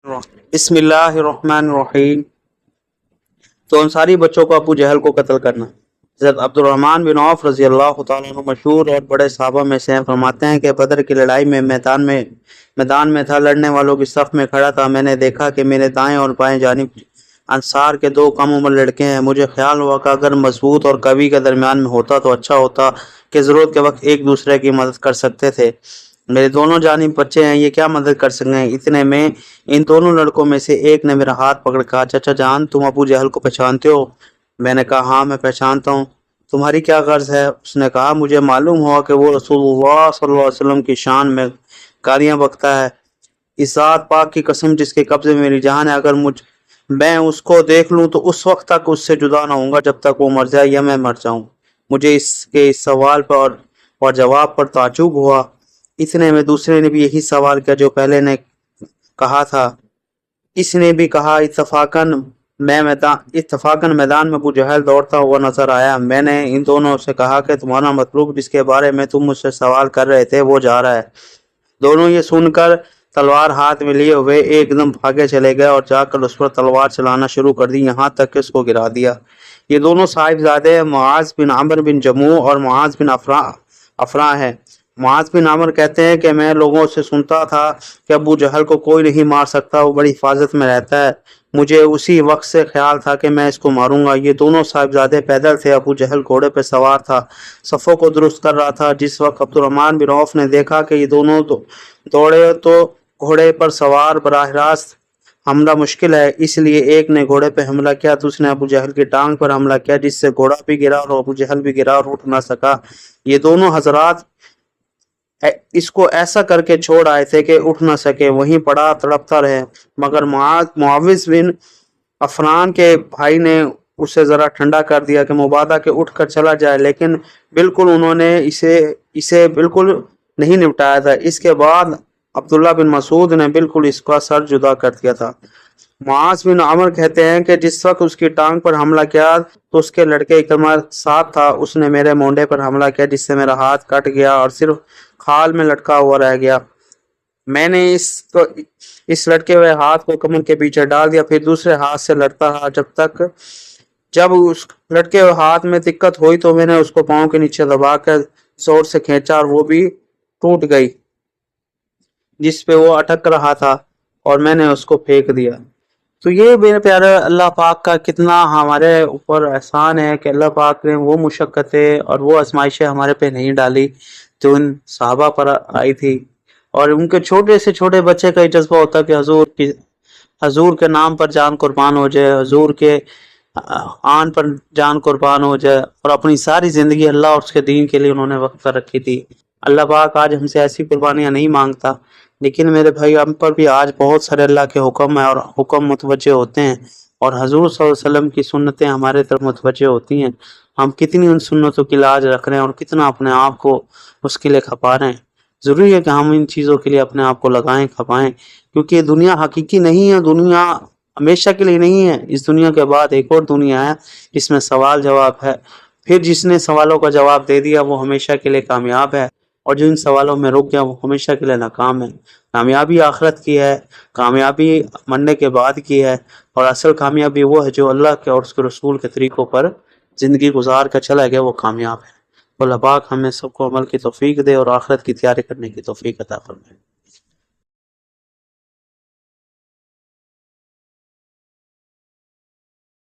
बिस्मिल्लाहिर्रहमानिर्रहीम। तो अंसारी बच्चों को अबू जहल को कत्ल करना। हज़रत अब्दुर्रहमान बिन औफ रज़ी अल्लाह तआला अन्हु मशहूर और बड़े सहाबा में से हैं। फरमाते हैं कि बदर की लड़ाई में मैदान में था, लड़ने वालों की सफ़ में खड़ा था। मैंने देखा कि मेरे दाएं और बाएं जानिब अंसार के दो कम उम्र लड़के हैं। मुझे ख्याल हुआ कि अगर मजबूत और कवि के दरमियान में होता तो अच्छा होता कि ज़रूरत के वक्त एक दूसरे की मदद कर सकते थे। मेरे दोनों जानिब बच्चे हैं, ये क्या मदद कर सकें। इतने में इन दोनों लड़कों में से एक ने मेरा हाथ पकड़ कहा, चाचा जान तुम अबू जहल को पहचानते हो? मैंने कहा हाँ मैं पहचानता हूँ। तुम्हारी क्या गर्ज है? उसने कहा मुझे मालूम हुआ कि वो रसूलुल्लाह सल्लल्लाहु अलैहि वसल्लम की शान में गालियाँ बकता है। इस ज़ात पाक की कसम जिसके कब्जे में मेरी जान है, अगर मैं उसको देख लूँ तो उस वक्त तक उससे जुदा ना होऊंगा जब तक वो मर जाए या मैं मर जाऊँ। मुझे इस सवाल पर और जवाब पर ताज्जुब हुआ। इतने में दूसरे ने भी यही सवाल किया जो पहले ने कहा था। इसने भी कहा। इत्तफाकन मैदान में अबू जहल दौड़ता हुआ नजर आया। मैंने इन दोनों से कहा कि तुम्हारा मतलूब जिसके बारे में तुम मुझसे सवाल कर रहे थे वो जा रहा है। दोनों ये सुनकर तलवार हाथ में लिए हुए एकदम भागे चले गए और जाकर उस पर तलवार चलाना शुरू कर दी, यहाँ तक कि उसको गिरा दिया। ये दोनों साहिबजादे मुआज बिन आमिर बिन जमू और मुआज बिन अफरा हैं। मुआज बिन आमिर कहते हैं कि मैं लोगों से सुनता था कि अबू जहल को कोई नहीं मार सकता, वो बड़ी हिफाजत में रहता है। मुझे उसी वक्त से ख्याल था कि मैं इसको मारूंगा। ये दोनों साहिबजादे पैदल थे, अबू जहल घोड़े पर सवार था, सफ़ों को दुरुस्त कर रहा था। जिस वक्त अब्दुर्रहमान बिन औफ ने देखा कि ये दोनों दौड़े तो घोड़े पर सवार बराह रास्त हमला मुश्किल है, इसलिए एक ने घोड़े पे हमला किया, दूसरे ने अबू जहल की टांग पर हमला किया, जिससे घोड़ा भी गिरा और अबू जहल भी गिरा और उठ ना सका। ये दोनों हजरात इसको ऐसा करके छोड़ आए थे कि उठ ना सके, वहीं पड़ा तड़पता रहे। मगर मुआविज बिन अफरान के भाई ने उसे जरा ठंडा कर दिया कि मुबादा के उठ कर चला जाए, लेकिन बिल्कुल उन्होंने इसे बिल्कुल नहीं निपटाया था। इसके बाद अब्दुल्ला बिन मसूद ने बिल्कुल इसका सर जुदा कर दिया था। मुआज बिन आमिर कहते हैं कि जिस वक्त उसकी टांग पर हमला किया तो उसके लड़के इकरमा साथ था। उसने मेरे मोंडे पर हमला किया, जिससे मेरा हाथ कट गया और सिर्फ खाल में लटका हुआ रह गया। मैंने इस लटके हुए हाथ को कमर के पीछे डाल दिया, फिर दूसरे हाथ से लड़ता रहा। जब उस लटके हुए हाथ में दिक्कत हुई तो मैंने उसको पाँव के नीचे दबाकर जोर से खींचा और वो भी टूट गई जिस पे वो अटक रहा था, और मैंने उसको फेंक दिया। तो ये मेरे प्यारे अल्लाह पाक का कितना हमारे ऊपर एहसान है कि अल्लाह पाक ने वो मुशक्क़तें और वो आजमाइशें हमारे पे नहीं डाली जो उन सहाबा पर आई थी। और उनके छोटे से छोटे बच्चे का जज्बा होता कि हजूर के नाम पर जान कुर्बान हो जाए, हजूर के आन पर जान कुर्बान हो जाए, और अपनी सारी ज़िंदगी अल्लाह और उसके दीन के लिए उन्होंने वक्त पर रखी थी। अल्लाह पाक आज हमसे ऐसी कुर्बानियाँ नहीं मांगता, लेकिन मेरे भाई हम पर भी आज बहुत सारे अल्लाह के हुक्म है और हुक्म मुतवज्जे होते हैं, और हजूर सल्लल्लाहु अलैहि वसल्लम की सुन्नतें हमारे तरफ मुतवज्जे होती हैं। हम कितनी उन सुन्नतों की लाज रख रहे हैं और कितना अपने आप को उसके लिए खपा रहे हैं। ज़रूरी है कि हम इन चीज़ों के लिए अपने आप को लगाएं, खपाएं, क्योंकि दुनिया हकीकी नहीं है, दुनिया हमेशा के लिए नहीं है। इस दुनिया के बाद एक और दुनिया है जिसमें सवाल जवाब है। फिर जिसने सवालों का जवाब दे दिया वो हमेशा के लिए कामयाब है, और जो इन सवालों में रुक गया वो हमेशा के लिए नाकाम है। कामयाबी आखिरत की है, कामयाबी मरने के बाद की है, और असल कामयाबी वो है जो अल्लाह के और उसके रसूल के तरीक़ों पर ज़िंदगी गुजार कर चला गया, वो कामयाब है। अल्लाह पाक हमें सबको अमल की तौफीक दे और आखिरत की तैयारी करने की तौफीक अता फरमाए।